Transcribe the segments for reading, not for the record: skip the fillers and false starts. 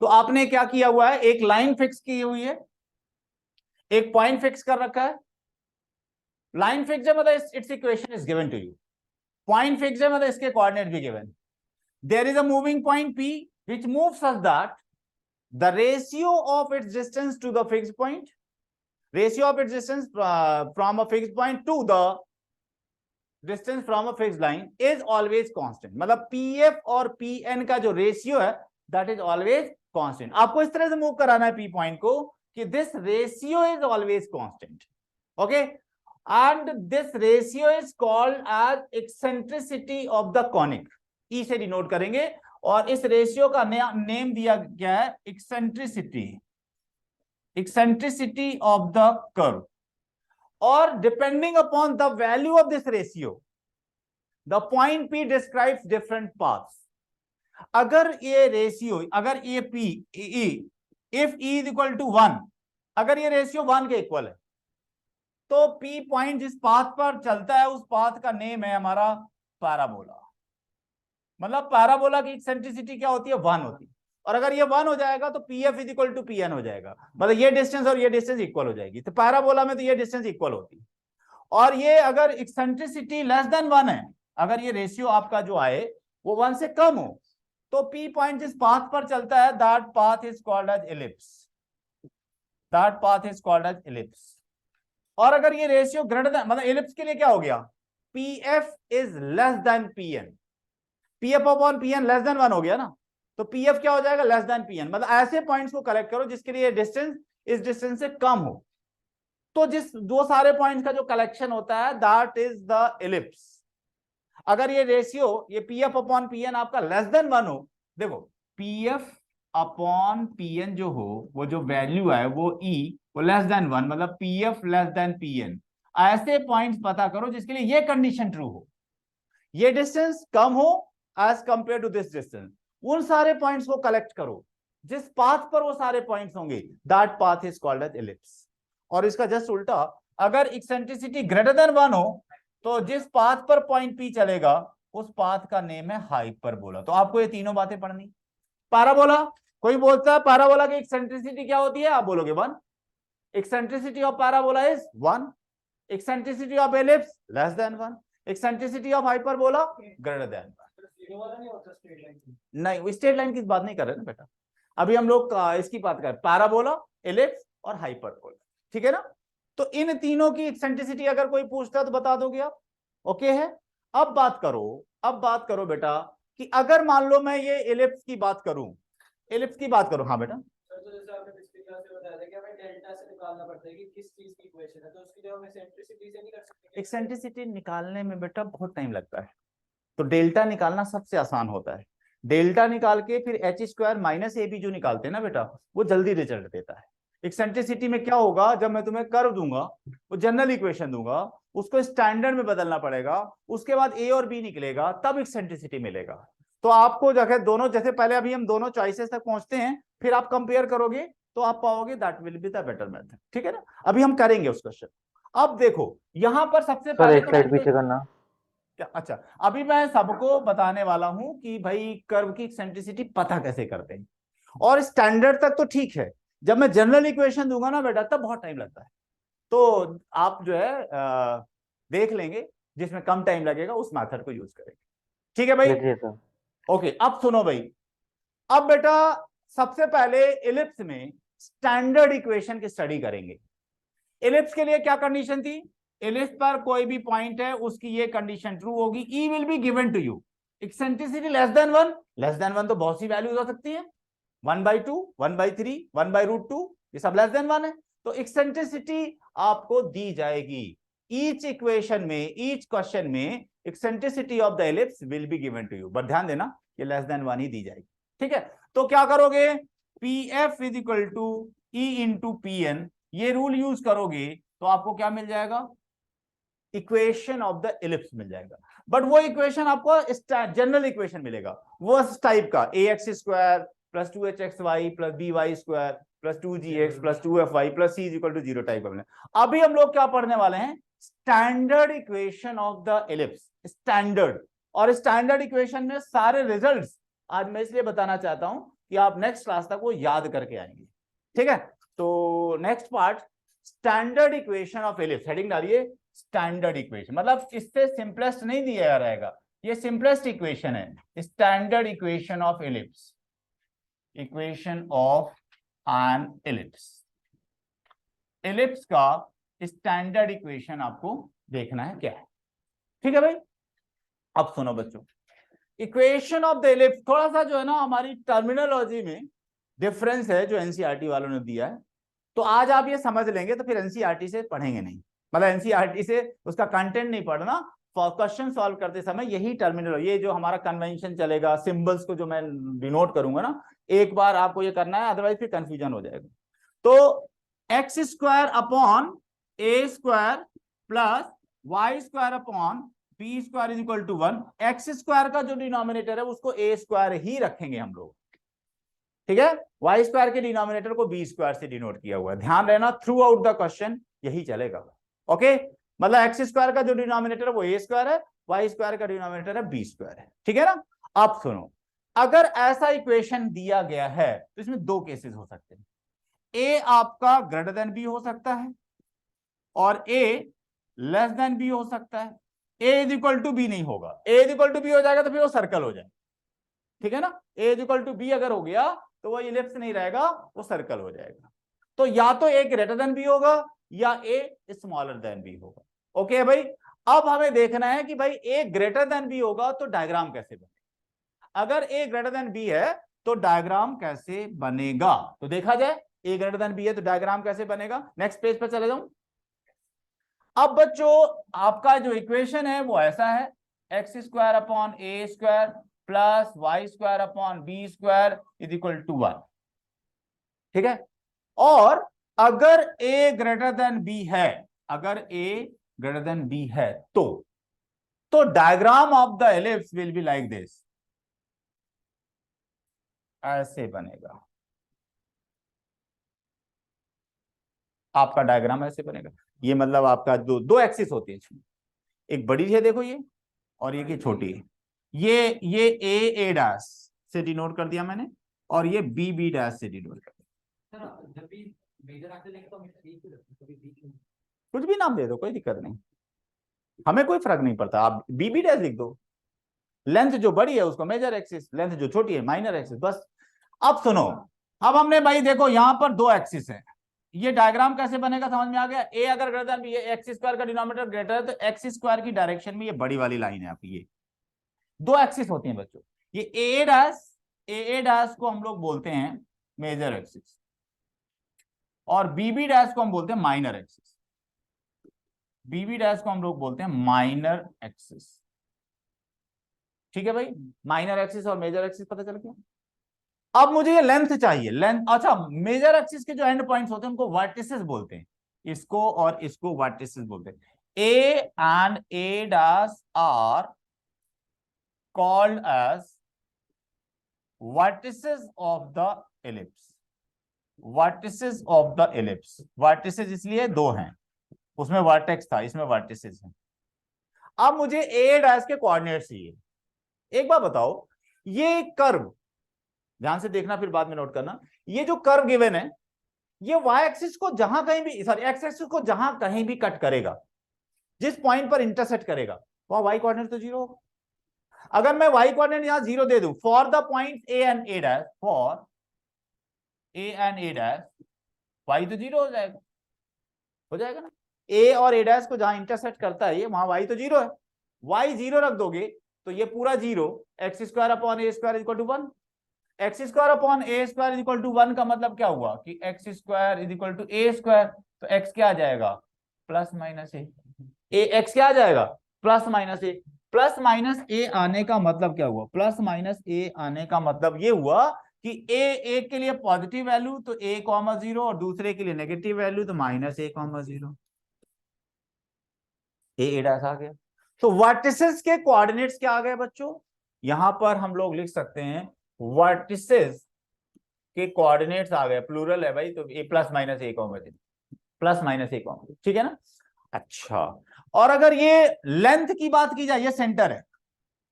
तो आपने क्या किया हुआ है, एक लाइन फिक्स की हुई है, एक पॉइंट फिक्स कर रखा है। लाइन फिक्स है मतलब its equation is given to you, point fix है मतलब इसके कोऑर्डिनेट भी given. There is a moving point P which moves such that the ratio of its distance to the fixed point, ratio of its distance from a fixed point to the distance from a fixed line is always constant। मतलब PF और PN का जो ratio है that is always constant। आपको इस तरह से move कराना है P पॉइंट को कि this ratio is always constant, okay, and this ratio is called as eccentricity of the conic। E से डिनोट करेंगे, और इस रेशियो का नेम दिया गया है eccentricity, eccentricity of the curve. और depending upon the value of this ratio the point P describes different paths. अगर ये रेशियो, अगर ये P if E is equal to 1, अगर ये रेशियो 1 के इक्वल है तो P पॉइंट जिस पाथ पर चलता है उस पाथ का नेम है हमारा पैराबोला। मतलब पैराबोला की एक्सेंट्रिसिटी क्या होती है, 1 होती है। और अगर ये 1 हो जाएगा तो PF is equal to PN हो जाएगा, मतलब ये डिस्टेंस और ये डिस्टेंस इक्वल हो जाएगी। तो पैराबोला में तो ये डिस्टेंस इक्वल होती है। और ये अगर एक्सेंट्रिसिटी लेस देन 1 है, अगर ये रेशियो आपका जो आए वो 1 से कम हो, तो P पॉइंट जिस पाथ पर चलता है that path is called as ellipse, that path is called as ellipse. और अगर ये रेशियो ग्रेटर देन, मतलब इलिप्स के लिए क्या हो गया, PF is less than PN, PF upon PN less than 1 हो गया ना, तो PF क्या हो जाएगा, लेस देन PN। मतलब ऐसे पॉइंट्स को कलेक्ट करो जिसके लिए डिस्टेंस इस डिस्टेंस से कम हो। तो जिस दो सारे पॉइंट्स का जो कलेक्शन होता है दैट इज द इलिप्स। अगर ये रेशियो, ये PF अपॉन PN आपका लेस देन 1 हो, देखो PF अपॉन PN जो हो, वो जो वैल्यू है वो E, वो लेस देन 1, मतलब PF लेस देन PN। ऐसे पॉइंट्स पता करो जिसके लिए ये कंडीशन ट्रू हो, ये डिस्टेंस कम हो as compare to this distance. उन सारे पॉइंट्स को कलेक्ट करो जिस पाथ पर वो सारे पॉइंट्स होंगे, that path is called as ellipse. और इसका जस्ट उल्टा, अगर एक्सेंट्रिसिटी ग्रेटर देन 1 हो तो जिस पाथ पर पॉइंट P चलेगा उस पाथ का नेम है हाइपरबोला। तो आपको ये तीनों बातें पढ़नी। पैराबोला, कोई बोलता है पैराबोला की एक्सेंट्रिसिटी क्या होती है, आप बोलोगे 1। Eccentricity of parabola is 1, eccentricity of ellipse less than 1, eccentricity of hyperbola greater than 1। नहीं, स्ट्रेट लाइन की बात नहीं कर रहे ना बेटा, अभी हम लोग इसकी बात कर रहे हैं, पैराबोला, एलिप्स और हाइपरबोला, ठीक है ना। तो इन तीनों की एक्सेंट्रिसिटी अगर कोई पूछता है तो बता दोगे आप, ओके है। अब बात करो बेटा कि अगर मान लो मैं ये एलिप्स की बात करूं, एलिप्स की बात करूं, हाँ बेटा। तो जैसे आपने पिछली क्लास में बताया था कि हमें डेल्टा से निकालना पड़ता है कि किस चीज की इक्वेशन है, तो उसकी जगह हम एक्सेंट्रिसिटी से नहीं कर सकते। एक्सेंट्रिसिटी निकालने में बेटा बहुत टाइम लगता है, तो डेल्टा निकालना सबसे आसान होता है। डेल्टा निकाल के फिर H² माइनस AB जो निकालते हैं ना बेटा, वो जल्दी रिजल्ट देता है। एक्सेंट्रिसिटी में क्या होगा, जब मैं तुम्हें कर्व दूंगा, वो जनरल इक्वेशन दूंगा, उसको स्टैंडर्ड में बदलना पड़ेगा, उसके बाद A और B निकलेगा, तब एक्सेंट्रिसिटी मिलेगा। तो आपको जगह दोनों, जैसे पहले अभी हम दोनों चॉइसेस तक पहुंचते हैं, फिर आप कंपेयर करोगे तो आप पाओगे that will be the better method, ठीक है ना। अभी हम करेंगे उस क्वेश्चन। अब देखो यहां पर सबसे सर पहले एक स्लाइड पीछे करना। अच्छा, अभी मैं सबको बताने वाला हूं कि भाई कर्व की एक्सेंट्रिसिटी पता कैसे करते हैं। और स्टैंडर्ड तक तो ठीक है, जब मैं जनरल इक्वेशन दूंगा ना बेटा तब बहुत टाइम लगता है। तो आप जो है देख लेंगे जिसमें कम टाइम लगेगा उस मेथड को यूज करेंगे, ठीक है भाई। लिखिए सर। ओके, अब सुनो भाई। अब बेटा सबसे पहले इलिप्स में स्टैंडर्ड इक्वेशन की स्टडी करेंगे। इलिप्स के लिए क्या कंडीशन थी, इलिप्स पर कोई भी पॉइंट है उसकी ये कंडीशन ट्रू होगी, E will be given to you, eccentricity less than 1। Less than 1 तो बहुत सी वैल्यूज हो सकती है, 1/2, 1/3, 1/√2, ये सब लेस देन 1 है। तो एक्सेंट्रिसिटी आपको दी जाएगी ईच इक्वेशन में, ईच क्वेश्चन में eccentricity of the ellipse will be given to you, but ध्यान देना ये लेस देन 1 ही दी जाएगी, ठीक है। तो क्या करोगे, PF is equal to E into PN, ये रूल यूज करोगे तो आपको क्या मिल जाएगा, इक्वेशन ऑफ द इलिप्स मिल जाएगा। बट वो इक्वेशन आपको जनरल इक्वेशन मिलेगा, वो टाइप का ax² plus 2hxy plus by² plus 2gx plus 2fy plus c equal to 0 type का। अभी हम लोग क्या पढ़ने वाले हैं, standard equation of the ellipse, standard. और स्टैंडर्ड इक्वेशन में सारे रिजल्ट्स आज मैं इसलिए बताना चाहता हूं कि आप नेक्स्ट क्लास तक वो याद करके आएंगे। ठीक है, तो next part standard equation of ellipse, heading डालिए स्टैंडर्ड इक्वेशन, मतलब इससे सिंपलेस्ट नहीं दिया रहेगा, ये सिंपलेस्ट इक्वेशन है, standard equation of ellipse, equation of an ellipse, ellipse का स्टैंडर्ड इक्वेशन आपको देखना है क्या है। ठीक है भाई, अब सुनो बच्चों, इक्वेशन ऑफ द एलिप्स, थोड़ा सा जो है ना हमारी टर्मिनोलॉजी में डिफरेंस है जो एनसीईआरटी वालों ने दिया है, तो आज आप ये समझ लेंगे तो फिर एनसीईआरटी से पढ़ेंगे नहीं, मतलब एनसीईआरटी से उसका कंटेंट नहीं पढ़ना, क्वेश्चन सॉल्व करते समय यही टर्मिनोलॉजी, ये जो हमारा कन्वेंशन चलेगा, सिंबल्स को जो मैं डिनोट करूंगा ना, एक बार आपको ये करना है, अदरवाइज फिर कंफ्यूजन हो जाएगा। तो x square upon A square plus Y square upon B square is equal to 1, x square का जो डिनोमिनेटर है उसको ए स्क्वायर ही रखेंगे हम लोग, ठीक है, वाई स्क्वायर के डिनोमिनेटर को बी स्क्वायर से डिनोट किया हुआ है, ध्यान रहना थ्रू आउट द क्वेश्चन यही चलेगा। ओके, मतलब एक्स स्क्वायर का जो डिनोमिनेटर है वो ए स्क्वायर है, वाई स्क्वायर का डिनोमिनेटर है बी स्क्वायर है, ठीक है ना। अब सुनो, अगर ऐसा इक्वेशन दिया गया है तो इसमें दो केसेस हो सकते हैं, ए आपका ग्रेटर देन बी हो सकता है और ए लेस देन बी हो सकता है, ए इज इक्वल टू बी नहीं होगा, ए इज इक्वल टू बी हो जाएगा तो फिर वो सर्कल हो जाए, ठीक है ना, ए इज इक्वल टू बी अगर हो गया तो वो इलिप्स नहीं रहेगा, वो सर्कल हो जाएगा। तो या तो ए ग्रेटर देन बी होगा या ए स्मॉलर देन बी होगा। ओके भाई, अब हमें देखना है कि भाई ए ग्रेटर देन बी होगा तो डायग्राम कैसे बनेगा, अगर ए ग्रेटर देन बी है तो डायग्राम कैसे बनेगा, तो देखा जाए ए ग्रेटर देन बी है तो डायग्राम कैसे बनेगा। नेक्स्ट पेज पर चले जाऊं। अब बच्चों आपका जो इक्वेशन है वो ऐसा है, x square upon A square plus Y square upon B square is equal to 1, ठीक है। और अगर ए ग्रेटर देन बी है, अगर ए ग्रेटर देन बी है तो diagram of the ellipse will be like this, ऐसे बनेगा, आपका डायग्राम ऐसे बनेगा। ये मतलब आपका दो एक्सिस होती है इसमें, एक बड़ी है देखो ये, और ये की छोटी है, ये ए डैश से डिनोट कर दिया मैंने और ये बी डैश से डिनोट कर दिया। जब भी मेजर एक्सिस लेंगे तो हमेशा बी को रखते हैं, कभी बी क्यों? कुछ भी नाम दे दो, कोई दिक्कत नहीं, हमें कोई फर्क नहीं पड़ता, आप बी डैश लिख दो, लेंथ जो बड़ी है उसको मेजर एक्सिस, लेंथ जो छोटी है माइनर एक्सिस, बस। अब सुनो, अब हमने भाई देखो यहां पर दो एक्सिस है, ये डायग्राम कैसे बनेगा समझ में आ गया। ए अगर ग्रेटर देन बी है, एक्स स्क्वायर का डिनोमिनेटर ग्रेटर है, तो एक्स स्क्वायर की डायरेक्शन में ये बड़ी वाली लाइन है आपकी, ये दो एक्सिस होती हैं बच्चों, ये ए डैश को हम लोग बोलते हैं मेजर एक्सिस और बीबी डैश को हम बोलते हैं माइनर एक्सिस, बीबी डैश को हम लोग बोलते हैं माइनर एक्सिस, ठीक है भाई, माइनर एक्सिस और मेजर एक्सिस पता चल गया। अब मुझे ये लेंथ चाहिए, लेंथ, अच्छा मेजर एक्सिस के जो एंड पॉइंट्स होते हैं उनको वर्टिसेस बोलते हैं, इसको और इसको वर्टिसेस बोलते हैं। A and a dash are called as vertices of the ellipse, vertices of the ellipse, vertices इसलिए दो हैं, उसमें वर्टेक्स था, इसमें वर्टिसेस हैं। अब मुझे ए डैश के कोऑर्डिनेट चाहिए। एक बात बताओ, ये कर्व ध्यान से देखना फिर बाद में नोट करना, ये जो कर्व गिवन है ये वाई एक्सिस को जहां कहीं भी, सॉरी एक्स एक्सिस को जहां कहीं भी कट करेगा, जिस पॉइंट पर इंटरसेक्ट करेगा वहां वाई कोऑर्डिनेट तो जीरो होगा। अगर मैं वाई कोऑर्डिनेट यहां जीरो दे दूं for the point a and a dash, for a and a dash, y तो जीरो हो जाएगा ना, ए और ए डैश को जहां इंटरसेक्ट करता है ये, वहां वाई तो जीरो है, वाई जीरो रख दोगे तो ये पूरा zero, x square upon A square equal to 1, x square upon A square is equal to 1 का मतलब क्या हुआ कि x square is equal to a square, तो एक्स क्या आ जाएगा प्लस माइनस ए, एक्स क्या आ जाएगा प्लस माइनस ए, प्लस माइनस ए आने का मतलब क्या हुआ, प्लस माइनस ए आने का मतलब ये हुआ कि ए के लिए पॉजिटिव वैल्यू तो ए कॉमा 0 और दूसरे के लिए नेगेटिव वैल्यू तो माइनस ए कॉमा 0, ए डैश आ गया। तो वर्टिसेस के कोऑर्डिनेट्स क्या आ गए बच्चों, यहां पर हम लोग लिख सकते हैं वर्टिसेस के कोऑर्डिनेट्स आ गए, प्लूरल है भाई, तो ए प्लस माइनस ए कॉमा 0, प्लस माइनस ए कॉमा, ठीक है ना। अच्छा, और अगर ये लेंथ की बात की जाए, ये सेंटर है,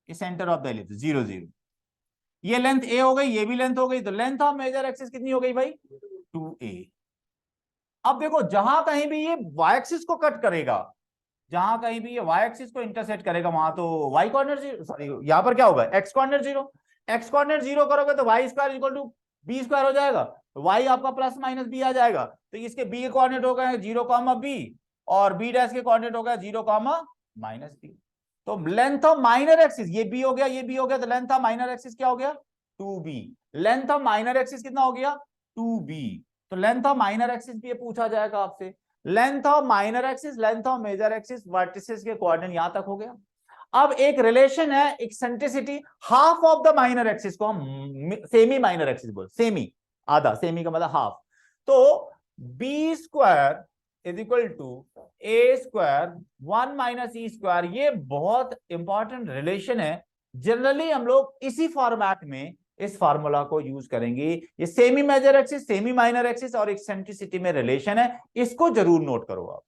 ये सेंटर ऑफ द एलिप्स 0 0, ये लेंथ ए हो गई, ये भी लेंथ हो गई, तो लेंथ ऑफ मेजर एक्सिस कितनी हो गई भाई? 2a। अब देखो जहां कहीं भी ये y एक्सिस को कट करेगा, जहां कहीं भी ये y एक्सिस को इंटरसेक्ट करेगा, वहां तो y कोऑर्डिनेट जीरो, सॉरी यहां पर क्या होगा? x coordinate zero. x coordinate zero करोगे तो y square equal to b square हो जाएगा, तो y आपका प्लस माइनस बी आ जाएगा। तो इसके b के कोऑर्डिनेट हो गए 0,b और b डैश के कोऑर्डिनेट हो गया 0,-b। तो लेंथ ऑफ माइनर एक्सिस, ये b हो गया, ये b हो गया, तो लेंथ ऑफ माइनर एक्सिस क्या हो गया? 2b। Length of minor axis कितना हो गया? 2b। तो लेंथ ऑफ माइनर एक्सिस भी ये पूछा जाएगा आपसे। Length of minor axis, length of major axis, vertices के कोऑर्डिनेट यहां तक हो गया। अब एक रिलेशन है eccentricity, half of the minor axis को हम सेमी माइनर एक्सिस बोल, सेमी आधा, सेमी का मतलब हाफ। तो b square is equal to a square 1 minus E square. ये बहुत इंपॉर्टेंट रिलेशन है। जनरली हम लोग इसी फॉर्मेट में इस फार्मूला को यूज करेंगे। ये semi major axis, semi minor axis और एक्सेंट्रिसिटी में रिलेशन है, इसको जरूर नोट करो आप।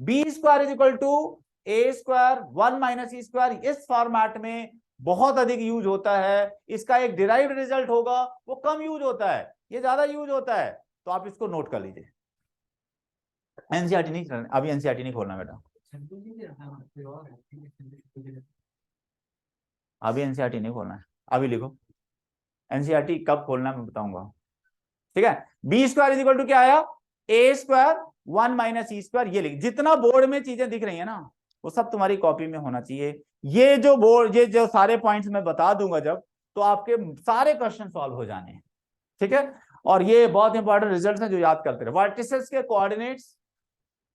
B square is equal to a square 1 minus E square, इस फॉर्मेट में बहुत अधिक यूज होता है। इसका एक डिराइव्ड रिजल्ट होगा, वो कम यूज होता है, ये ज्यादा यूज होता है, तो आप इसको नोट कर लीजिए। एनसीईआरटी नहीं करना अभी, एनसीईआरटी नहीं खोलना बेटा अभी, एनसीईआरटी नहीं खोलना है अभी। लिखो एनसीईआरटी कब खोलना है मैं बताऊंगा, ठीक है। B square is equal to क्या आया? A square 1 minus E square. ये लिख, जितना बोर्ड में चीजें दिख रही है ना वो सब तुम्हारी कॉपी में होना चाहिए। ये जो बोर्ड, ये जो सारे पॉइंट्स मैं बता दूंगा जब, तो आपके सारे क्वेश्चन सॉल्व हो जाने हैं, ठीक है। और ये बहुत इंपॉर्टेंट रिजल्ट्स हैं जो याद करते रहे। वर्टिसेस के कोऑर्डिनेट्स,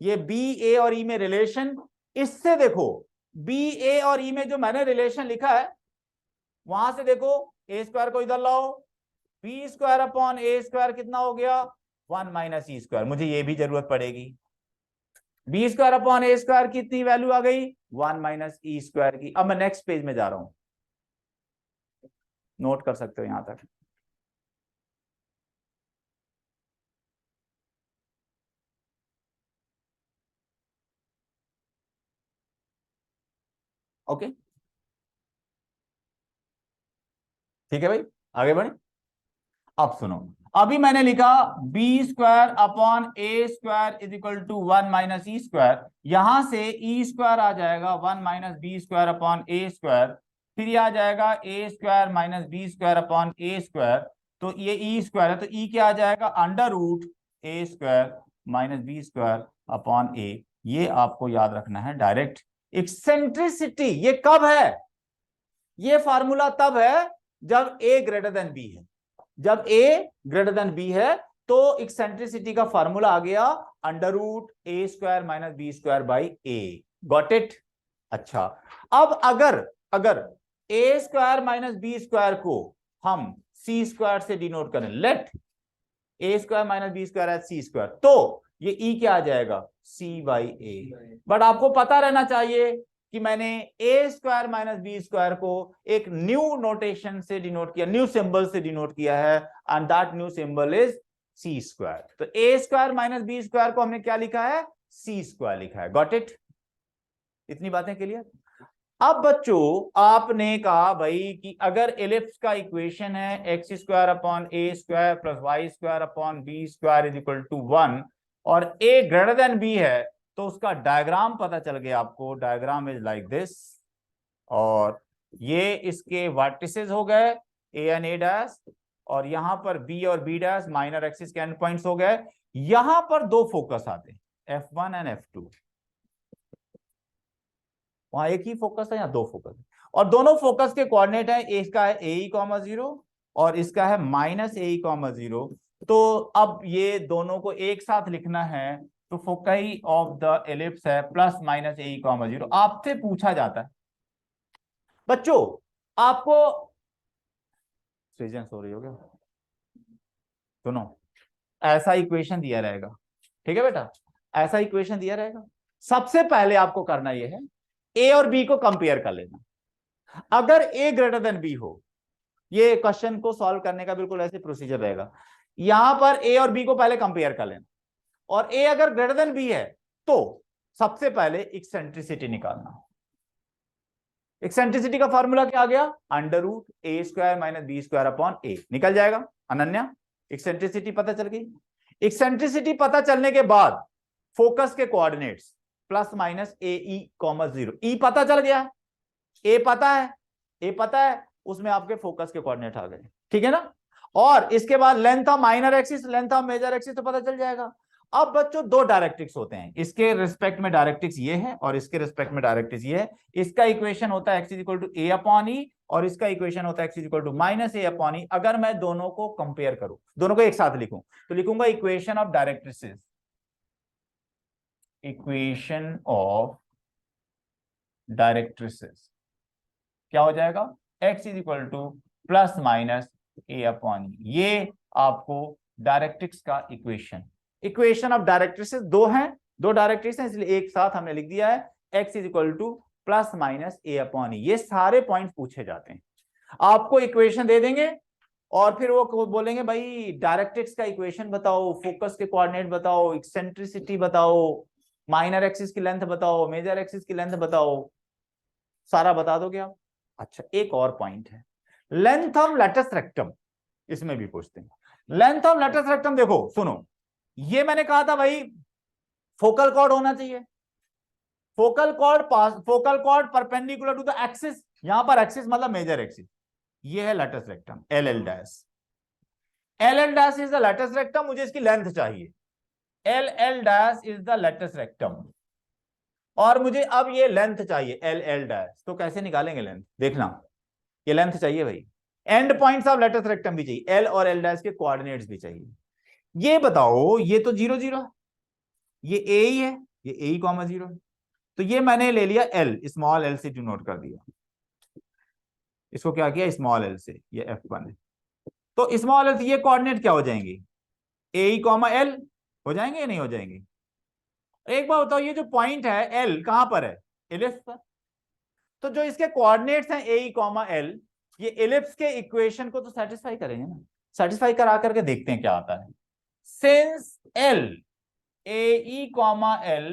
ये बी ए और ई में रिलेशन, इससे देखो बी ए और ई में जो मैंने रिलेशन लिखा है वहां से देखो, ए स्क्वायर को इधर लाओ, बी स्क्वायर अपॉन ए स्क्वायर कितना हो गया? 1 माइनस ई स्क्वायर। मुझे ये भी जरूरत पड़ेगी। बी स्क्वायर अपॉन ए स्क्वायर की कितनी वैल्यू आ गई? 1 माइनस ई स्क्वायर की। अब मैं नेक्स्ट पेज में जा रहा हूं, नोट कर सकते हो यहां तक। ओके ठीक है भाई, आगे बढ़े। अब सुनो, अभी मैंने लिखा B square upon A square is equal to 1 minus E square. यहां से ई स्क्वायर आ जाएगा 1 माइनस बी स्क्वायर अपॉन ए स्क्वायर, फिर ये आ जाएगा A square minus B square upon A square. तो ये ई स्क्वायर है, तो ई क्या आ जाएगा? Under root A square minus B square upon A. ये आपको याद रखना है डायरेक्ट। एक्सेंट्रिसिटी ये कब है? ये फार्मूला तब है जब ए ग्रेटर देन बी है। जब ए ग्रेटर देन बी है तो एक्सेंट्रिसिटी का फार्मूला आ गया under root A square minus B square by A. Got it? अच्छा, अब अगर A square minus B square को हम सी स्क्वायर से डिनोट करें, let A square minus B square as C square, तो ये ई क्या आ जाएगा? सी बाई ए। बट आपको पता रहना चाहिए कि मैंने a square minus B square को एक न्यू नोटेशन से डिनोट किया, न्यू सिंबल से डिनोट किया है, and that new symbol is c square. तो a square minus B square को हमने क्या लिखा है? सी स्क्वायर लिखा है। Got it? इतनी बातें क्लियर? अब बच्चों आपने कहा भाई कि अगर एलिप्स का इक्वेशन है x square upon A square plus Y square upon B square is equal to 1 और ए ग्रेटर देन बी है, तो उसका डायग्राम पता चल गया आपको। डायग्राम इज लाइक दिस, और ये इसके वर्टिसेस हो गए ए एंड ए डैश, और यहां पर बी और बी डैश माइनर एक्सिस के एंड पॉइंट्स हो गए। यहां पर दो फोकस आते हैं, F1 एंड F2। वहां एक ही फोकस है, यहाँ दो फोकस है, और दोनों फोकस के कोऑर्डिनेट है, इसका है AE, 0 और इसका है माइनस AE, 0। तो अब ये दोनों को एक साथ लिखना है, तो फोकाई ऑफ द एलिप्स है प्लस माइनस AE, 0। आपसे पूछा जाता है बच्चों, आपको सृजन सो रही हो गया, सुनो, ऐसा इक्वेशन दिया रहेगा, ठीक है बेटा, ऐसा इक्वेशन दिया रहेगा। सबसे पहले आपको करना यह है ए और बी को कंपेयर कर लेना। अगर ए ग्रेटर देन बी हो, ये क्वेश्चन को सॉल्व करने का बिल्कुल ऐसे प्रोसीजर रहेगा। यहां पर ए और बी को पहले कंपेयर कर लेना, और ए अगर ग्रेटर देन बी है तो सबसे पहले एक्सेंट्रिसिटी निकालना। एक्सेंट्रिसिटी का फॉर्मूला क्या आ गया, under root A square minus B square upon A, निकल जाएगा। अनन्या, एक्सेंट्रिसिटी पता चल गई। एक्सेंट्रिसिटी पता चलने के बाद फोकस के कोऑर्डिनेट्स प्लस माइनस ए ई कॉमा 0, ई पता चल गया, ए पता है, ए पता है, उसमें आपके फोकस के कोऑर्डिनेट आ गए, ठीक है ना। और इसके बाद length of minor axis, length of major axis तो पता चल जाएगा। अब बच्चों दो डायरेक्ट्रिक्स होते हैं, इसके रिस्पेक्ट में डायरेक्ट्रिक्स ये है और इसके रिस्पेक्ट में डायरेक्ट्रिक्स ये है। इसका इक्वेशन होता है x is equal to A upon E और इसका इक्वेशन होता है x is equal to minus A upon E. अगर मैं दोनों को कंपेयर करूं, दोनों को एक साथ लिखूं, तो लिखूंगा equation of directrices, equation of directrices क्या हो जाएगा, x is equal to plus minus A upon, ये आपको डायरेक्ट्रिक्स का इक्वेशन, इक्वेशन ऑफ डायरेक्ट्रिसेस दो हैं, दो डायरेक्ट्रिक्स हैं, इसलिए एक साथ हमने लिख दिया है x is equal to plus minus A upon, ये सारे पॉइंट पूछे जाते हैं। आपको इक्वेशन दे देंगे और फिर वो बोलेंगे भाई डायरेक्ट्रिक्स का इक्वेशन बताओ, फोकस के कोऑर्डिनेट बताओ, एक्सेंट्रिसिटी बताओ, माइनर एक्सिस की लेंथ बताओ, मेजर एक्सिस की लेंथ बताओ, सारा बता दोगे आप। अच्छा, एक और पॉइंट है, लेंथ ऑफ लैटिस रेक्टम, इसमें भी पूछते हैं। लेंथ ऑफ लैटिस रेक्टम देखो सुनो, ये मैंने कहा था भाई फोकल कॉर्ड होना चाहिए, focal chord perpendicular to the axis, यहां पर एक्सिस मतलब मेजर एक्सिस, ये है latus rectum l l dash, l l dash is the latus rectum, मुझे इसकी लेंथ चाहिए, l l dash is the latus rectum और मुझे अब ये लेंथ चाहिए एल एल डैश, तो कैसे निकालेंगे लेंथ, देखना, ये लेंथ चाहिए भाई, and points of lattice rectum भी चाहिए, एल और एल डैश के कोऑर्डिनेट्स भी चाहिए। ये बताओ, ये तो 0 0 है, ये ए ही है, ये ए ही कॉमा 0 है, तो ये मैंने ले लिया एल, स्मॉल एल से डिनोट कर दिया, इसको क्या किया स्मॉल एल से, ये F1 है, तो स्मॉल एल से ये कोऑर्डिनेट क्या हो जाएंगे, ए ई कॉमा एल हो जाएंगे या नहीं हो जाएंगे। एक बार बताओ, ये जो पॉइंट है एल कहां पर है, एलिप्स पर, तो जो इसके कोऑर्डिनेट्स हैं ए ई कॉमा एल, ये एलिप्स के इक्वेशन को तो सेटिस्फाई करेंगे ना, सेटिस्फाई करा करके देखते हैं क्या आता है। Since l a e comma l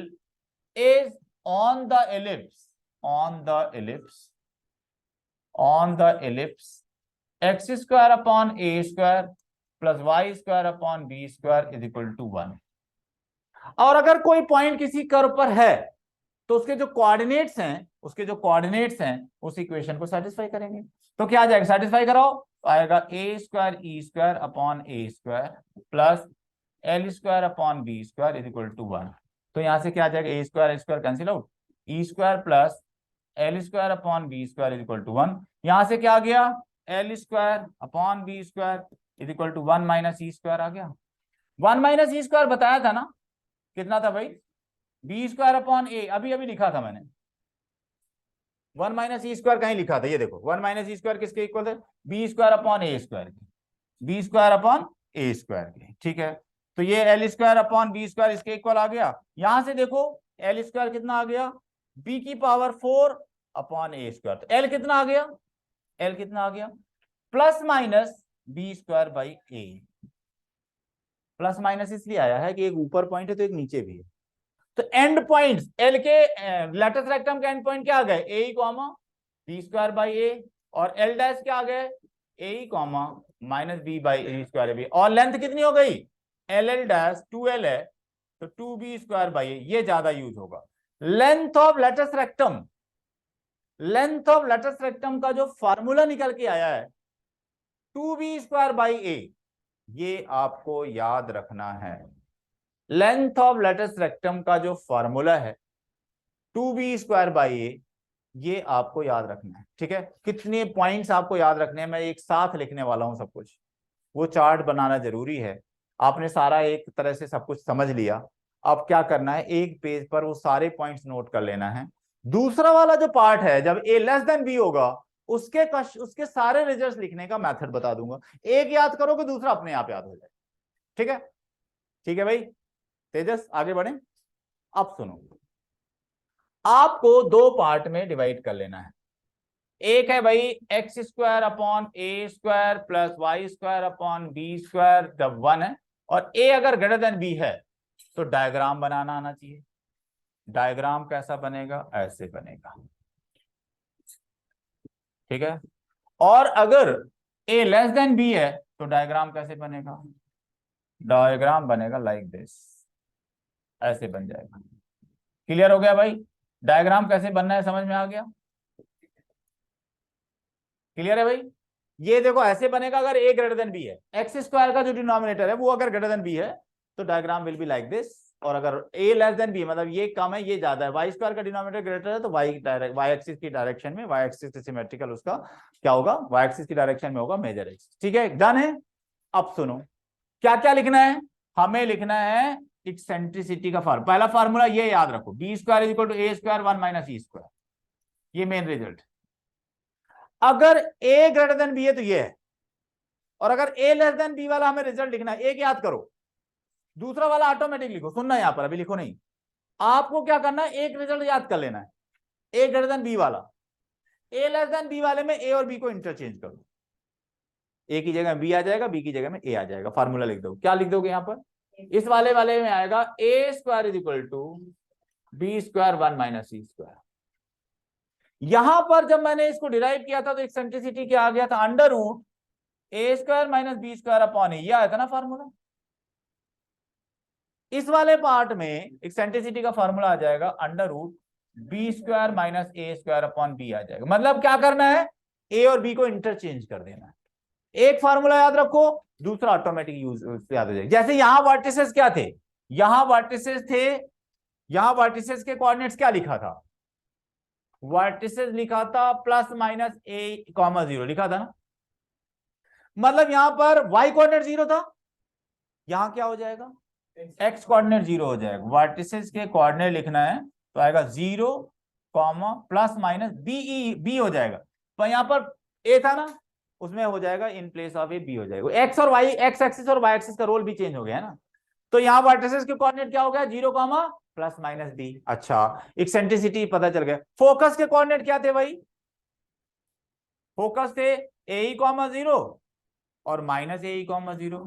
is on the ellipse, on the ellipse, on the ellipse x square upon A square plus Y square upon B square is equal to 1। और अगर कोई पॉइंट किसी curve पर है तो उसके जो coordinates हैं, उसके जो कोऑर्डिनेट्स हैं उस इक्वेशन को सेटिस्फाई करेंगे, तो क्या आ जाएगा, सेटिस्फाई कराओ, आएगा A square E square upon A square plus L square upon B square is equal to 1। तो यहां से क्या आ जाएगा, A square cancel out, E square plus L square upon B square is equal to 1, यहां से क्या आ गया, L square upon B square is equal to 1 minus E square आ गया। 1 माइनस ई स्क्वायर बताया था ना, कितना था भाई, बी स्क्वायर अपॉन ए, अभी अभी लिखा था मैंने, 1 माइनस ई स्क्वायर कहीं लिखा था, ये देखो 1 माइनस ई स्क्वायर किसके इक्वल है, बी स्क्वायर अपॉन ए स्क्वायर की, बी स्क्वायर अपॉन ए स्क्वायर की, ठीक है। तो ये l square upon B square इसके इक्वल आ गया, यहां से देखो एल स्क्वायर कितना आ गया, बी की पावर 4 अपॉन ए स्क्वायर, तो एल कितना आ गया, एल कितना आ गया, plus minus B square by a, plus minus इसलिए आया है कि एक ऊपर पॉइंट है तो एक नीचे भी है, तो एंड पॉइंट्स एल के लैटिस रेक्टम के एंड पॉइंट क्या आ गए, A comma B square by A, और एल डैश क्या आ गए, A comma minus B by A square B, और लेंथ कितनी हो गई, एल एल डैश 2l है तो 2b स्क्वायर बाई ए, ये ज्यादा यूज होगा। Length of lattice rectum, length of lattice rectum का जो फार्मूला निकल के आया है 2b स्क्वायर बाई ए, ये आपको याद रखना है। लेंथ ऑफ लैटिस रेक्टम का जो फॉर्मूला है 2b स्क्वायर बाई ए, ये आपको याद रखना है, ठीक है। कितने पॉइंट्स आपको याद रखने हैं, मैं एक साथ लिखने वाला हूं सब कुछ, वो चार्ट बनाना जरूरी है। आपने सारा एक तरह से सब कुछ समझ लिया, अब क्या करना है, एक पेज पर वो सारे पॉइंट्स नोट कर लेना है। दूसरा वाला जो पार्ट है, जब a लेस देन b होगा उसके सारे रिजल्ट्स लिखने का मेथड बता दूंगा, एक याद करोगे दूसरा अपने आप याद हो जाए, ठीक है। ठीक है भाई तेजस, आगे बढ़े। अब सुनो, आपको दो पार्ट में डिवाइड कर लेना है, एक है भाई एक्स स्क्वायर अपॉन ए square plus Y square upon B square जब 1 है, और ए अगर ग्रेटर देन बी है तो डायग्राम बनाना आना चाहिए। डायग्राम कैसा बनेगा, ऐसे बनेगा, ठीक है। और अगर a लेस देन b है तो डायग्राम कैसे बनेगा, डायग्राम बनेगा लाइक दिस, ऐसे बन जाएगा। क्लियर हो गया भाई, डायग्राम कैसे बनना है समझ में आ गया, क्लियर है भाई। ये देखो ऐसे बनेगा अगर a ग्रेटर देन b है, एक्स स्क्वायर का जो डिनोमिनेटर है वो अगर ग्रेटर देन b है तो diagram will be like this, और अगर a लेस देन b मतलब ये कम है ये ज्यादा है, वाई स्क्वायर का डिनोमिनेटर ग्रेटर है तो वाई एक्सिस की डायरेक्शन में, वाई एक्सिस से सिमेट्रिकल उसका क्या होगा, वाई एक्सिस की डायरेक्शन में होगा मेजर एक्सिस। ठीक है, डन है। अब सुनो क्या क्या लिखना है, हमें लिखना है इक्सेंट्रिसिटी का फार्मूला। पहला फार्मूला ये याद रखो, b square is equal to a square 1 minus E square, ये मेन रिजल्ट। अगर a ग्रेटर देन b है तो ये है, और अगर a लेस देन b वाला हमें रिजल्ट लिखना है, एक याद करो, दूसरा वाला ऑटोमेटिक लिखो, सुनना यहां पर अभी लिखो नहीं, आपको क्या करना है एक रिजल्ट याद कर लेना है, a ग्रेटर देन b वाला, a लेस देन b वाले में a और b को इंटरचेंज करो, a की जगह b आ जाएगा, b की जगह में a आ जाएगा, फार्मूला लिख दो, क्या लिख दोगे यहां पर, इस वाले में आएगा a square is equal to b square 1 minus c square. यहां पर जब मैंने इसको डिराइव किया था तो एक्सेंट्रिसिटी क्या आ गया था, under root A square minus B square upon A, ये आया था ना फार्मूला। इस वाले पार्ट में एक्सेंट्रिसिटी का फार्मूला आ जाएगा under root B square minus ए स्क्वायर अपॉन बी आ जाएगा। मतलब क्या करना है, ए और बी को इंटरचेंज कर देना है, एक फार्मूला याद रखो दूसरा ऑटोमेटिक यूज याद हो जाएगा। जैसे यहां वर्टिसेस क्या थे, यहां वर्टिसेस थे, यहां वर्टिसेस के कोऑर्डिनेट्स क्या लिखा था, वर्टिसेस लिखा था प्लस माइनस ए कॉमा 0 लिखा था ना, मतलब यहां पर y कोऑर्डिनेट 0 था, यहां क्या हो जाएगा x कोऑर्डिनेट 0 हो जाएगा। वर्टिसेस के कोऑर्डिनेट लिखना है तो आएगा 0 कॉमा प्लस माइनस बी हो जाएगा, तो यहां पर a था ना उसमें हो जाएगा in place of A b हो जाएगा। x और y, x एक्सिस और y एक्सिस का रोल भी चेंज हो गया है ना, तो यहां वर्टिसेस के कोऑर्डिनेट क्या हो गया 0 कॉमा प्लस माइनस बी। अच्छा एक्सेंट्रिसिटी पता चल गया। फोकस के कोऑर्डिनेट क्या थे भाई, फोकस थे ए कॉमा 0 और माइनस ए कॉमा 0,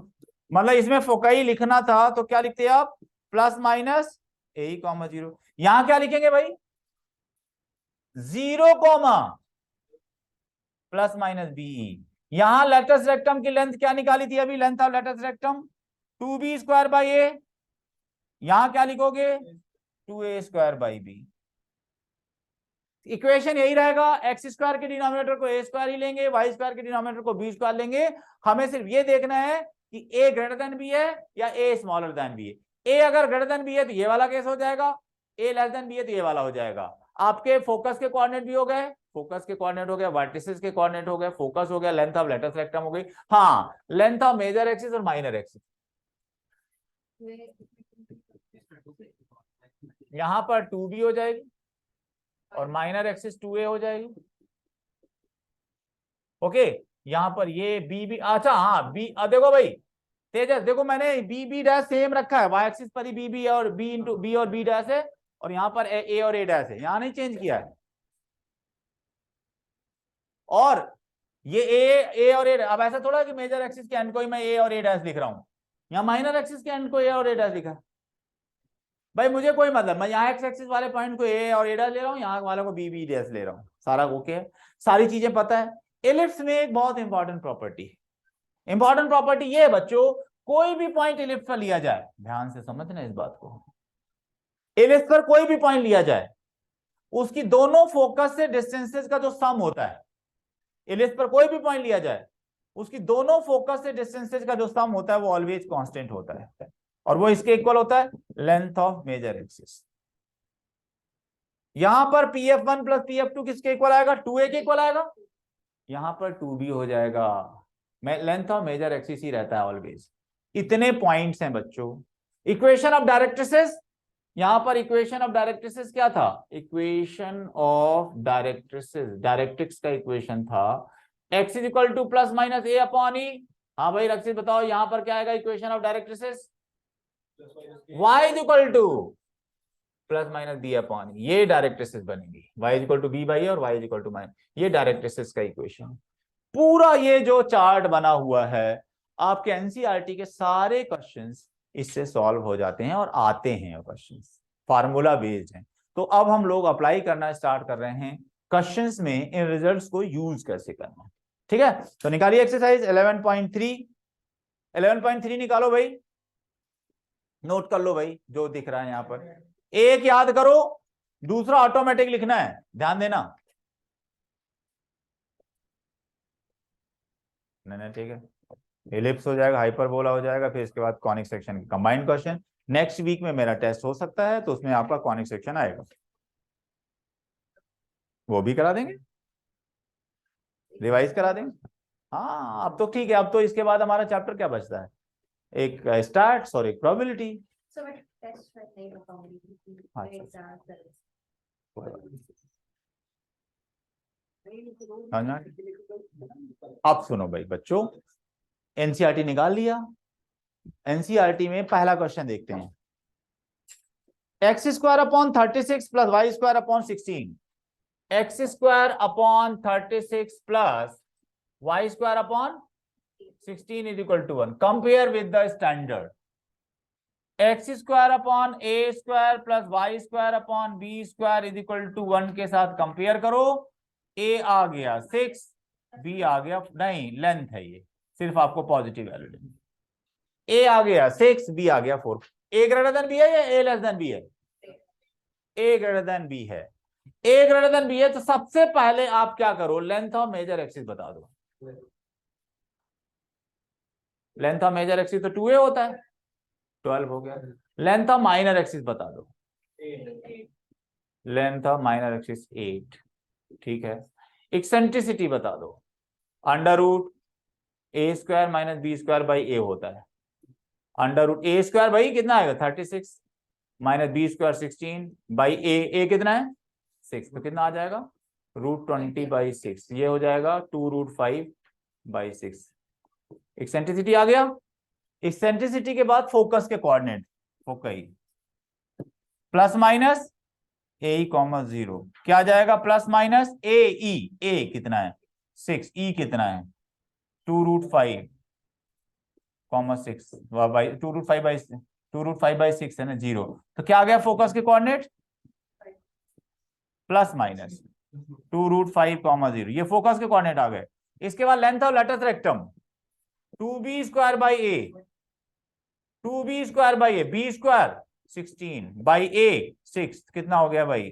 मतलब इसमें फोकाई लिखना था तो क्या लिखते हैं आप, प्लस माइनस ए कॉमा 0। यहां क्या लिखेंगे भाई 0 कॉमा प्लस माइनस बी। यहां लेटस रेक्टम की लेंथ क्या निकाली थी अभी, length of latus rectum 2b square by A, यहां क्या लिखोगे 2a square by B. Equation यही रहेगा, एक्स स्क्वायर के डिनोमिनेटर को ए स्क्वायर ही लेंगे, वाई स्क्वायर के डिनोमिनेटर को बी स्क्वायर लेंगे। हमें सिर्फ ये देखना है कि ए ग्रेटर देन बी है या ए स्मॉलर देन बी है। ए अगर ग्रेटर देन बी है तो ये वाला केस हो जाएगा, ए लेस देन बी है तो ये वाला हो जाएगा। आपके फोकस के कोऑर्डिनेट भी हो गए, फोकस के कोऑर्डिनेट हो गए, वर्टिसेस के कोऑर्डिनेट हो गए, फोकस हो गया, लेंथ ऑफ लेटस रेक्टम हो गई, हाँ लेंथ ऑफ मेजर एक्सिस और माइनर एक्सिस। यहां पर 2b हो जाएगी और माइनर एक्सिस 2a हो जाएगी। ओके यहां पर ये बी, अच्छा हाँ बी, देखो भाई तेजस देखो मैंने बी डैश सेम रखा है, वाई एक्सिस पर ही बी और बी इंटू बी और बी डैश है, और यहां पर ए और ए डैश है, यहां नहीं चेंज किया है। और ये ए और ए, अब ऐसा थोड़ा कि मेजर एक्सिस के एंड को ही मैं ए और ए डैश लिख रहा हूं, यहाँ माइनर एक्सिस के एंड को ए और ए डैश लिखा। भाई मुझे कोई मतलब, मैं यहाँ एक्स एक्सिस वाले पॉइंट को ए और ए डैश ले रहा हूँ, यहाँ वाले को बी डैश ले रहा हूँ, सारा ओके है, सारी चीजें पता है। एलिप्स में एक बहुत इंपॉर्टेंट प्रॉपर्टी है, इंपॉर्टेंट प्रॉपर्टी ये है बच्चों, कोई भी पॉइंट एलिप्स पर लिया जाए, ध्यान से समझना इस बात को, एलिप्स पर कोई भी पॉइंट लिया जाए उसकी दोनों फोकस से डिस्टेंसेस का जो सम होता है, एलिप्स पर कोई भी पॉइंट लिया जाए उसकी दोनों फोकस से डिस्टेंसेस का जो सम होता है वो ऑलवेज कांस्टेंट होता है, और वो इसके इक्वल होता है लेंथ ऑफ मेजर एक्सिस। यहां पर pf1 प्लस pf2 किसके इक्वल आएगा, 2a के इक्वल आएगा, यहां पर 2b हो जाएगा, लेंथ ऑफ मेजर एक्सिस ही रहता है ऑलवेज। इतने पॉइंट्स हैं बच्चों। इक्वेशन ऑफ डायरेक्ट्रिसेस, यहां पर इक्वेशन ऑफ डायरेक्ट्रिसेस क्या था, इक्वेशन ऑफ डायरेक्ट्रिसेस, डायरेक्ट्रिक्स का इक्वेशन था x is equal to plus minus A upon E. हाँ भाई रक्षित बताओ यहां पर क्या आएगा equation of directrices, y is equal to plus minus B upon, ये डायरेक्ट्रिसेस बनेगी, y is equal to B by A और y is equal to minus, ये डायरेक्ट्रिसेस का इक्वेशन। पूरा ये जो चार्ट बना हुआ है आपके एनसीईआरटी के सारे क्वेश्चंस इससे सॉल्व हो जाते हैं और आते हैं क्वेश्चंस, फार्मूला बेस्ड हैं। तो अब हम लोग अप्लाई करना स्टार्ट कर रहे हैं क्वेश्चंस में इन रिजल्ट्स को यूज कैसे करना है। ठीक है, तो निकालिए एक्सरसाइज 11.3। 11.3 निकालो भाई, नोट कर लो भाई जो दिख रहा है यहां पर। एक याद करो, दूसरा ऑटोमेटिक लिखना है, ध्यान देना। नहीं ठीक है, एलिप्स हो जाएगा, हाइपरबोला हो जाएगा, फिर इसके बाद कॉनिक सेक्शन की कंबाइंड क्वेश्चन। नेक्स्ट वीक में मेरा टेस्ट हो सकता है, तो उसमें आपका कॉनिक सेक्शन आएगा, वो भी करा देंगे, रिवाइज करा देंगे। हाँ अब तो ठीक है, अब तो इसके बाद हमारा चैप्टर क्या बचता है, एक स्टार्ट्स और एक प्रोबेबिलिटी। अब सुनो भाई बच्चों, एनसीईआरटी निकाल लिया। एनसीईआरटी में पहला क्वेश्चन देखते हैं, x square upon 36 plus Y square upon 16। X square upon 36 plus Y square upon 16 is equal to 1। Compare with the standard. X square upon A square plus Y square upon B square is equal to 1 के साथ compare करो। ए आ गया 6, B आ गया, नहीं length है ये, सिर्फ आपको पॉजिटिव वैल्यू लेनी। ए आ गया 6, बी आ गया 4। ए ग्रेटर देन बी है या ए लेस देन बी है? ए ग्रेटर देन बी है। ए ग्रेटर देन बी है तो सबसे पहले आप क्या करो, लेंथ ऑफ मेजर एक्सिस बता दो। लेंथ ऑफ मेजर एक्सिस तो 2a होता है, 12 हो गया। लेंथ ऑफ माइनर एक्सिस बता दो। लेंथ ऑफ माइनर एक्सिस 8, ठीक है। एक्सेंट्रिसिटी बता दो, under root A square minus B square by A होता है। अंडर रूट ए स्क्वायर भाई कितना आएगा 36 माइनस बी स्क्वायर 16 बाई ए कितना है 6, तो कितना आ जाएगा √20/6, ये हो जाएगा 2√5/6। एक्सेंट्रिसिटी आ गया। एक्सेंट्रिसिटी के बाद फोकस के कोऑर्डिनेट, फोकई प्लस माइनस ए कॉमा 0, क्या आ जाएगा प्लस माइनस ए ई, ए कितना है 6, ई कितना है 2√5 कॉमा 6 बाई 2√5/6 है ना 0, तो क्या आ गया फोकस के कोऑर्डिनेट प्लस माइनस 2√5 कॉमा 0, ये फोकस के कोऑर्डिनेट आ गए। इसके बाद length of latus rectum 2b square by A, 2b square by A, B square 16 by A 6, कितना हो गया भाई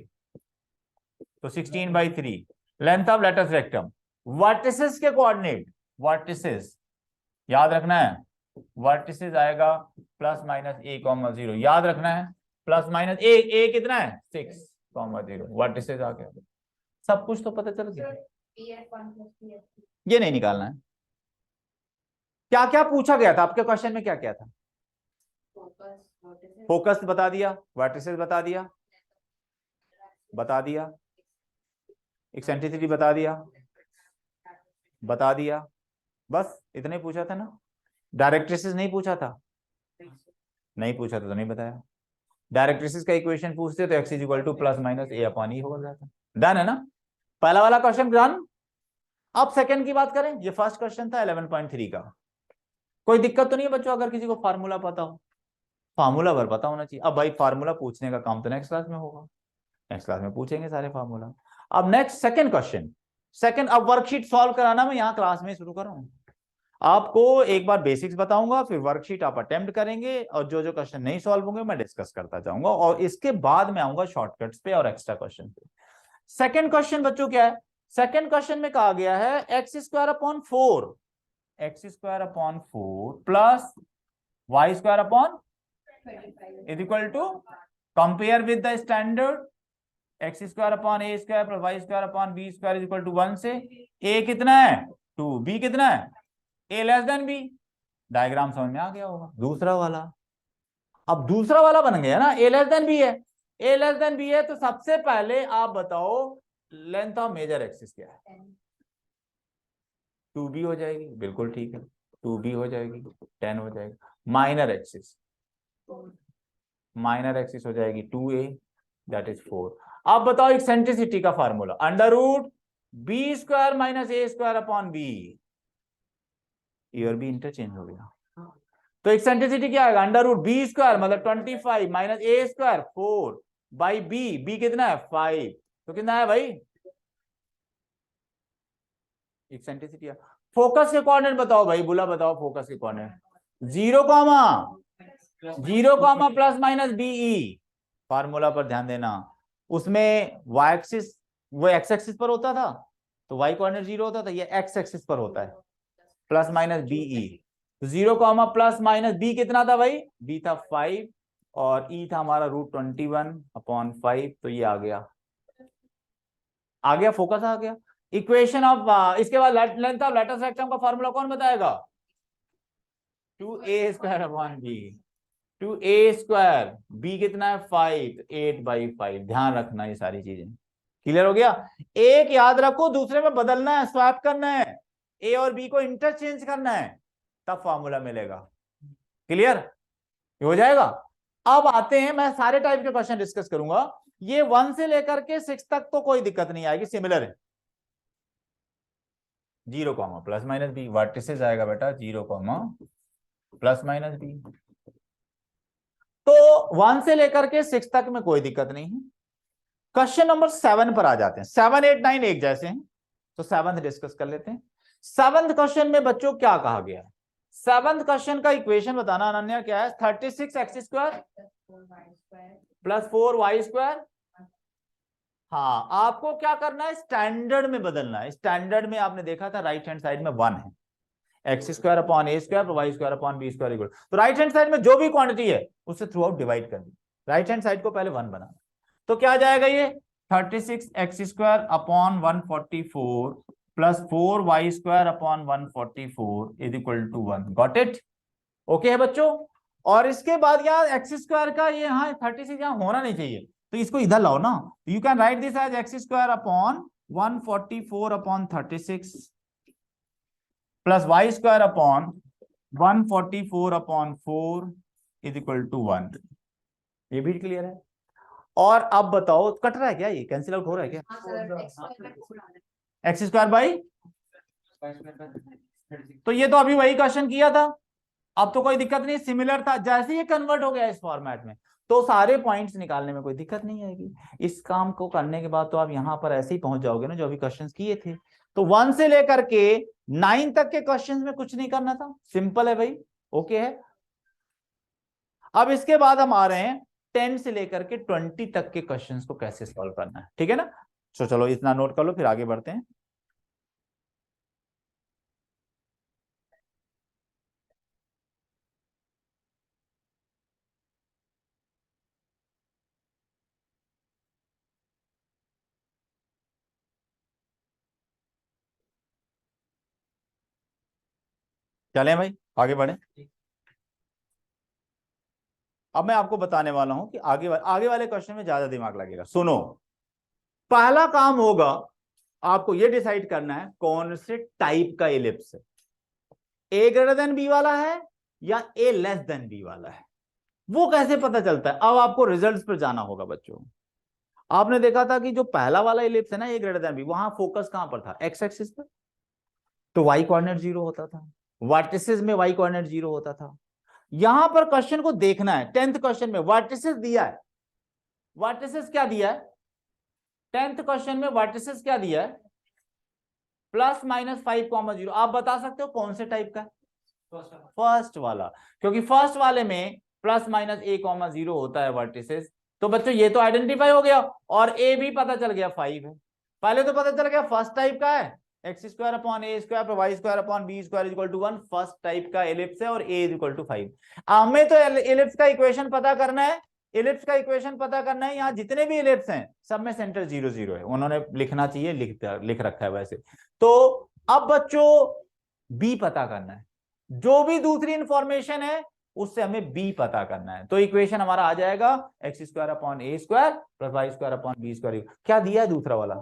तो 16/3। Length of latus rectum, vertices के कोऑर्डिनेट, वर्टिसेस याद रखना है, वर्टिसेस आएगा प्लस माइनस ए कॉमा 0, याद रखना है प्लस माइनस ए कितना है 6,0, वर्टिसेस आ गया। सब कुछ तो पता चल गया, ये नहीं निकालना है। क्या क्या पूछा गया था आपके क्वेश्चन में, क्या क्या था? फोकस बता दिया, वर्टिसेस बता दिया, एक्सेंट्रिसिटी बता दिया, बस इतने पूछा था ना। डायरेक्ट्रिसिस नहीं पूछा था, नहीं पूछा था तो नहीं बताया। डायरेक्ट्रिसिस का इक्वेशन पूछते तो x equal to plus minus A upon E हो जाता। डन है ना, पहला वाला क्वेश्चन डन। अब सेकंड की बात करें, ये फर्स्ट क्वेश्चन था 11.3 का। कोई दिक्कत तो नहीं है बच्चों, अगर किसी को फार्मूला पता हो, फार्मूला भर पता होना चाहिए। अब भाई फार्मूला पूछने का काम तो नेक्स्ट क्लास में होगा, नेक्स्ट क्लास में पूछेंगे सारे फार्मूला। अब नेक्स्ट सेकंड क्वेश्चन, सेकंड अब वर्कशीट सॉल्व कराना मैं यहाँ क्लास में शुरू कर रहा हूँ। आपको एक बार बेसिक्स बताऊंगा, फिर वर्कशीट आप अटेम्प्ट करेंगे, और जो जो क्वेश्चन नहीं सॉल्व होंगे मैं डिस्कस करता जाऊंगा, और इसके बाद में आऊंगा शॉर्टकट्स पे और एक्स्ट्रा क्वेश्चन पे। सेकंड क्वेश्चन बच्चों क्या है, सेकंड क्वेश्चन में कहा गया है x square upon 4 plus Y square upon is equal to, compare with the standard x square upon A square plus Y square upon B square is equal to 1 से। A कितना है 2, b कितना है a less than b. Diagram समझ में आ गया होगा। दूसरा वाला, अब दूसरा वाला बन गया ना, ए लेस देन बी है, ए लेस देन बी है, तो सबसे पहले आप बताओ लेंथ ऑफ मेजर एक्सिस क्या है। 2b हो जाएगी, बिल्कुल ठीक है, 2b हो जाएगी, 10 हो जाएगी। माइनर एक्सिस हो जाएगी 2a, दैट इज 4। अब बताओ एक्सेंट्रिसिटी का formula, under root B square minus ए स्क्वायर अपॉन बी, भी इंटरचेंज हो गया, तो एक्सेंट्रिसिटी क्या आएगा अंडर रूट बी स्क्वायर मतलब 25 minus A square 4 by b, b कितना है 5, तो कितना है भाई एक्सेंट्रिसिटी। फोकस के कोऑर्डिनेट बताओ भाई, बुला बताओ फोकस के coordinate. 0 plus minus b e, formula पर ध्यान देना। उसमें वाई एक्सिस वो एक्स एक्सिस पर होता था, तो वाई कोऑर्डिनेट 0 होता था, ये एक्स एक्सिस पर होता है, plus minus b e. 0 plus minus b कितना था भाई, बी था 5 और ई था हमारा √21/5, तो ये आ गया फोकस आ गया। इक्वेशन ऑफ इसके बाद लेंथ ऑफ लेटस रेक्टम का फार्मूला कौन बताएगा, 2a² b, 2a², b कितना है 5, 8/5। ध्यान रखना ये सारी चीजें, क्लियर हो गया। एक याद रखो, दूसरे में बदलना है, स्वैप करना है, ए और बी को इंटरचेंज करना है, तब फॉर्मूला मिलेगा। क्लियर हो जाएगा। अब आते हैं, मैं सारे टाइप के क्वेश्चन डिस्कस करूंगा। ये 1 से लेकर के 6 तक तो कोई दिक्कत नहीं आएगी, सिमिलर है। 0 प्लस माइनस बी, वर्टिसेस आएगा बेटा 0 प्लस माइनस बी। तो 1 से लेकर के 6 तक में कोई दिक्कत नहीं है। क्वेश्चन नंबर 7 पर आ जाते हैं। 7, 8, 9 एक जैसे हैं, तो 7th डिस्कस कर लेते हैं। 7th क्वेश्चन में बच्चों क्या कहा गया है, 7th क्वेश्चन का इक्वेशन बताना अनन्या, क्या है, 36x² प्लस 4y²। हाँ, आपको क्या करना है, स्टैंडर्ड में बदलना है। स्टैंडर्ड में आपने देखा था राइट हैंड साइड में 1 है, x² y² b²। तो राइट हैंड साइड में जो भी क्वांटिटी है उससे थ्रू आउट डिवाइड कर दी, राइट हैंड साइड को पहले 1 बनाना। तो क्या आ जाएगा ये 36x² plus 4y² is equal to 1। Got it, okay है बच्चों। और इसके बाद यार x² का ये यहाँ 36 यहाँ होना नहीं चाहिए, तो इसको इधर लाओ ना। You can write this as x² plus y² is equal to 1। ये भी क्लियर है। और अब बताओ, कट रहा है क्या, ये कैंसिल आउट हो रहा है क्या, x² बाई, तो ये तो अभी वही क्वेश्चन किया था, अब तो कोई दिक्कत नहीं, सिमिलर था। जैसे ये कन्वर्ट हो गया इस फॉर्मेट में, तो सारे पॉइंट्स निकालने में कोई दिक्कत नहीं आएगी। इस काम को करने के बाद तो आप यहां पर ऐसे ही पहुंच जाओगे ना, जो अभी क्वेश्चंस किए थे। तो 1 से लेकर के 9 तक के क्वेश्चंस में कुछ नहीं करना था, सिंपल है भाई, ओके है। अब इसके बाद हम आ रहे हैं 10 से लेकर के 20 तक के क्वेश्चंस को कैसे सॉल्व करना है, ठीक है ना। तो चलो इतना नोट कर लो, फिर आगे बढ़ते हैं। चलें भाई, आगे बढ़े। अब मैं आपको बताने वाला हूं कि आगे वाले क्वेश्चन में ज्यादा दिमाग लगेगा। सुनो, पहला काम होगा, आपको यह डिसाइड करना है कौन से टाइप का इलिप्स है, a b वाला है या a b वाला है। वो कैसे पता चलता है, अब आपको रिजल्ट्स पर जाना होगा बच्चों। आपने देखा था कि जो पहला वाला इलिप्स है ना a b, वहां फोकस कहां पर था, एक्स एक्सिस पर, तो y कोऑर्डिनेट 0 होता था, वर्टिसेस में y कोऑर्डिनेट 0 होता था। यहां पर क्वेश्चन को देखना है, 10th क्वेश्चन में वर्टिसेस दिया है, वर्टिसेस क्या दिया है, 10th क्वेश्चन में वर्टिसेस क्या दिया है, +-5, 0। आप बता सकते हो कौन से टाइप का है, फर्स्ट वाला, क्योंकि फर्स्ट वाले में +-a, 0 होता है वर्टिसेस। तो बच्चों ये तो आइडेंटिफाई हो गया, और ए भी पता चल गया 5 है। पहले तो पता चल गया फर्स्ट टाइप का है, x² a² y² b² is equal to 1, first type का एलिप्स है और a इज इक्वल टू 5। हमें तो एलिप्स का इक्वेशन पता करना है, एलिप्स का इक्वेशन पता करना है। यहाँ जितने भी एलिप्स हैं सब में सेंटर 0, 0 है, उन्होंने लिखना चाहिए, लिख रखा है वैसे। तो अब बच्चों बी पता करना है, जो भी दूसरी इंफॉर्मेशन है उससे हमें बी पता करना है। तो इक्वेशन हमारा आ जाएगा x² प्लस y² क्या दिया है दूसरा वाला,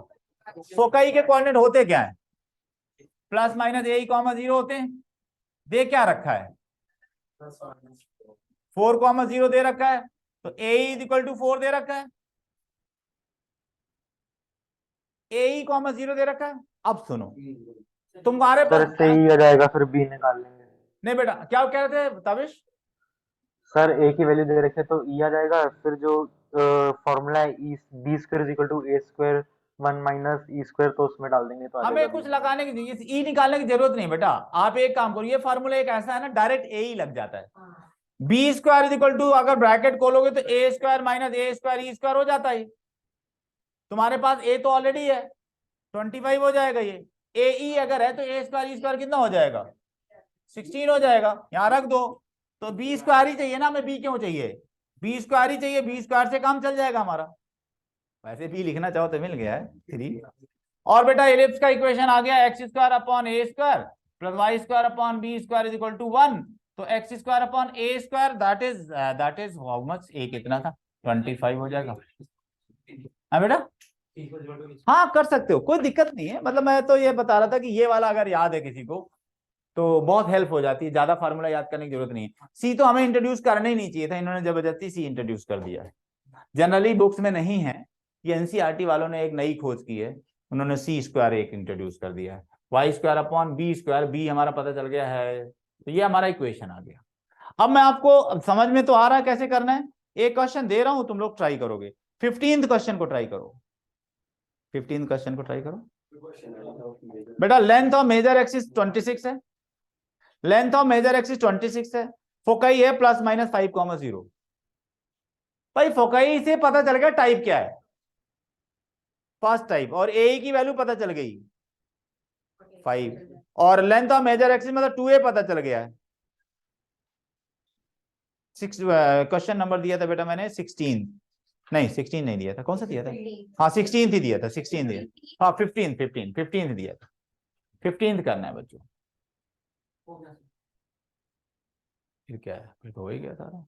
फोकाई के कोऑर्डिनेट होते क्या है, +-a, 0 होते हैं। दे क्या रखा है, 4, 0 दे रखा है, तो a इज इक्वल टू 4 दे रखा है, a, 0 दे रखा है। अब सुनो, तुम्हारे सर पास सही आ जाएगा, फिर बी निकाल लेंगे। नहीं बेटा, क्या कह रहे थे तविश, सर ए की वैल्यू दे रखे तो ई आ जाएगा, फिर जो फॉर्मूला है e b² is equal to a² 1 minus E square तो उसमें डाल देंगे तो आ हमें जाएगा कुछ B। लगाने की ई निकालने की जरूरत नहीं बेटा, आप एक काम करो, ये फार्मूला एक ऐसा है ना डायरेक्ट ए ही लग जाता है। B square is equal to, अगर ब्रैकेट खोलोगे तो a square minus A square E square हो जाता है। तुम्हारे पास ए तो ऑलरेडी है, 25 हो जाएगा। ये ए ई अगर है तो ए स्क्वायर ई स्क्वायर कितना हो जाएगा, 16 हो जाएगा। यहां रख दो। तो बी स्क्वायर ही चाहिए ना, हमें बी क्यों चाहिए, बी स्क्वायर ही चाहिए, बी स्क्वायर से काम चल जाएगा हमारा। वैसे बी लिखना चाहो तो मिल गया है 3। और बेटा एलिप्स का इक्वेशन आ गया, X square upon A square plus Y square upon B square is equal to 1। तो x square upon A square that is how much, A कितना था, 25 हो जाएगा। हाँ बेटा, हाँ कर सकते हो, कोई दिक्कत नहीं है। मतलब मैं तो ये बता रहा था कि ये वाला अगर याद है किसी को तो बहुत हेल्प हो जाती है, ज्यादा फार्मूला याद करने की जरूरत नहीं है। सी तो हमें इंट्रोड्यूस करना ही नहीं चाहिए था, इन्होंने जबरदस्ती सी इंट्रोड्यूस कर दिया है। जनरली बुक्स में नहीं है, ये एनसीईआरटी वालों ने एक नई खोज की है, उन्होंने सी स्क्वायर एक इंट्रोड्यूस कर दिया है, y square upon B square, b हमारा पता चल गया है, तो ये हमारा इक्वेशन आ गया। अब मैं आपको समझ में तो आ रहा है कैसे करना है, एक क्वेश्चन दे रहा हूं, तुम लोग ट्राई करोगे। 15th क्वेश्चन को ट्राई करो, 15th क्वेश्चन को ट्राई करो बेटा। लेंथ ऑफ मेजर एक्सिस 26 है, लेंथ ऑफ मेजर एक्सिस 26 है, फोकाई है ±5,0। भाई फोकाई से पता चल गया टाइप क्या है, फर्स्ट टाइप, और ए की वैल्यू पता चल गई 5, और लेंथ ऑफ मेजर एक्सिस मतलब 2a पता चल गया है। 6 क्वेश्चन नंबर दिया था बेटा मैंने 16, नहीं 16 नहीं दिया था, कौन सा दिया था, हाँ 16 ही दिया था, 16 दिया, हाँ 15 दिया था, 15 करना है बच्चों। फिर क्या है, फिर तो हो ही गया सारा।